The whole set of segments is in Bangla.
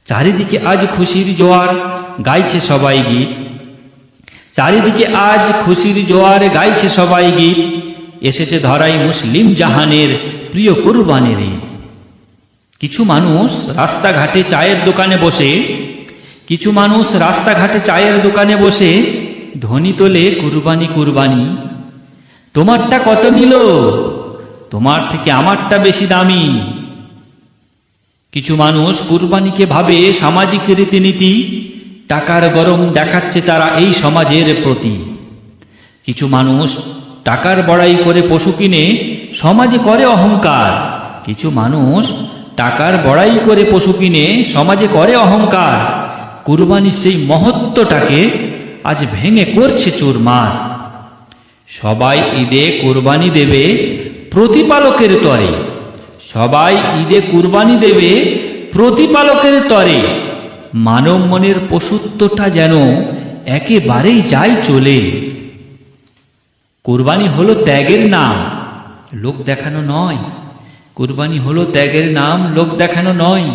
চারিদিকে আজ খুশির জোয়ার, গাইছে সবাই গীত। চারিদিকে আজ খুশির জোয়ার, গাইছে সবাই গীত। এসেছে ধরাই মুসলিম জাহানের প্রিয় কুরবানির ঈদ। কিছু মানুষ রাস্তাঘাটে চায়ের দোকানে বসে, কিছু মানুষ রাস্তাঘাটে চায়ের দোকানে বসে ধ্বনি তোলে কুরবানি কুরবানি। তোমারটা কত নিল? তোমার থেকে আমারটা বেশি দামি। কিছু মানুষ কুরবানিকে ভাবে সামাজিক রীতিনীতি, টাকার গরম দেখাচ্ছে তারা এই সমাজের প্রতি। কিছু মানুষ টাকার বড়াই করে পশু কিনে সমাজে করে অহংকার। কিছু মানুষ টাকার বড়াই করে পশু কিনে সমাজে করে অহংকার। কুরবানির সেই মহত্বটাকে আজ ভেঙে করছে চুরমার। সবাই ঈদে কুরবানি দেবে প্রতিপালকের তরে, সবাই ঈদে কুরবানি দেবে প্রতিপালকের তরে। মানব মনের পশুত্বটা যেন একেবারেই যায় চলে। কুরবানি হলো ত্যাগের নাম, লোক দেখানো নয়। কুরবানি হলো ত্যাগের নাম, লোক দেখানো নয়।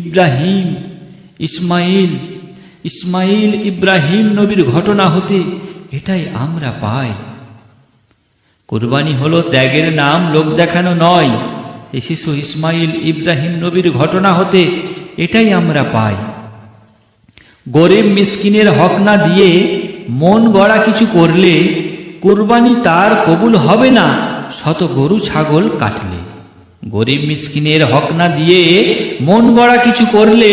ইব্রাহিম ইসমাইল ইব্রাহিম নবীর ঘটনা হতে এটাই আমরা পাই। কুরবানি হলো ত্যাগের নাম, লোক দেখানো নয়। এই শিশু ইসমাইল ইব্রাহিম নবীর ঘটনা হতে এটাই আমরা পাই। গরিব মিসকিনের হক না দিয়ে মন গড়া কিছু করলে কুরবানি তার কবুল হবে না শত গরু ছাগল কাটলে। গরিব মিসকিনের হক না দিয়ে মন গড়া কিছু করলে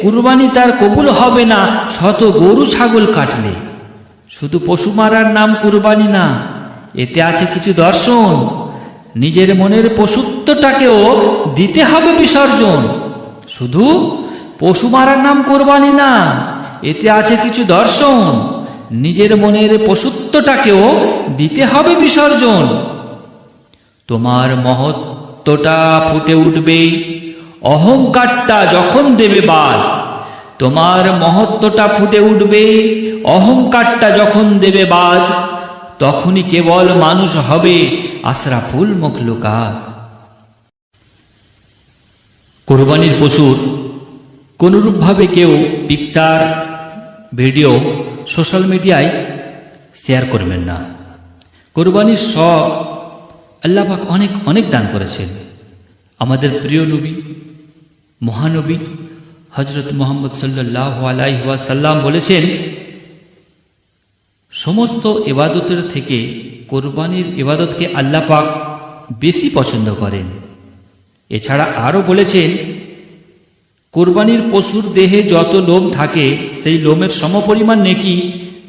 কুরবানি তার কবুল হবে না শত গরু ছাগল কাটলে। শুধু পশু মারার নাম কুরবানি না, এতে আছে কিছু দর্শন। নিজের মনের পশুত্বটাকেও দিতে হবে বিসর্জন। শুধু পশু মারার নাম কুরবানি না, এতে আছে কিছু দর্শন। নিজের মনের পশুত্বটাকেও দিতে হবে বিসর্জন। তোমার মহত্বটা ফুটে উঠবে অহংকারটা যখন দেবে বাদ। তোমার মহত্বটা ফুটে উঠবে অহংকারটা যখন দেবে বাদ। তখনই কেবল মানুষ হবে আশরাফুল মখলুকাত। কুরবানির পশুর কোনরূপভাবে কেউ পিকচার ভিডিও সোশ্যাল মিডিয়ায় শেয়ার করবেন না। কুরবানির সব আল্লাহ পাক অনেক অনেক দান করেছেন। আমাদের প্রিয় নবী মহানবী হযরত মুহাম্মদ সাল্লাল্লাহু আলাইহি ওয়াসাল্লাম বলেছেন, সমস্ত ইবাদতের থেকে কুরবানির ইবাদতকে আল্লাহ পাক বেশি পছন্দ করেন। এছাড়া আরও বলেছেন, কুরবানির পশুর দেহে যত লোম থাকে সেই লোমের সমপরিমাণ নেকি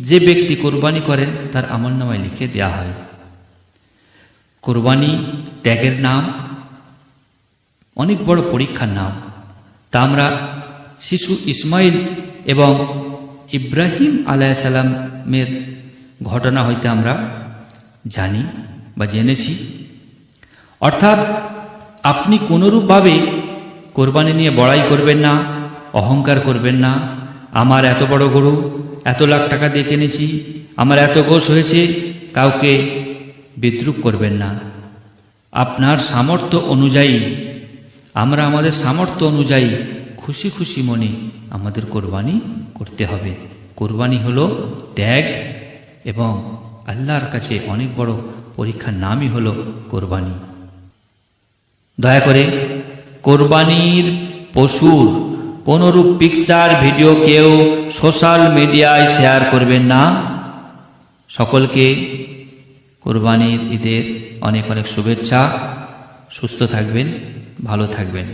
যে ব্যক্তি কুরবানি করেন তার আমলনামায় লিখে দেয়া হয়। কুরবানি ত্যাগের নাম, অনেক বড় পরীক্ষার নাম। তা আমরা শিশু ইসমাইল এবং ইব্রাহিম আলাইহিস সালামের ঘটনা হইতে আমরা জানি বা জেনেছি। অর্থাৎ আপনি কোনরূপভাবে কোরবানি নিয়ে বড়াই করবেন না, অহংকার করবেন না। আমার এত বড় গরু, এত লাখ টাকা দিয়ে কিনেছি, আমার এত গোশ হয়েছে, কাউকে বিদ্রুপ করবেন না। আপনার সামর্থ্য অনুযায়ী, আমরা আমাদের সামর্থ্য অনুযায়ী খুশি খুশি মনে আমাদের কোরবানি করতে হবে। কোরবানি হলো ত্যাগ এবং আল্লাহর কাছে অনেক বড় পরীক্ষার নামই হলো কোরবানি। দয়া করে কোরবানির পশুর কোনরূপ পিকচার ভিডিও কেউ সোশ্যাল মিডিয়ায় শেয়ার করবেন না। সকলকে কোরবানির ঈদের অনেক অনেক শুভেচ্ছা। সুস্থ থাকবেন, ভালো থাকবেন।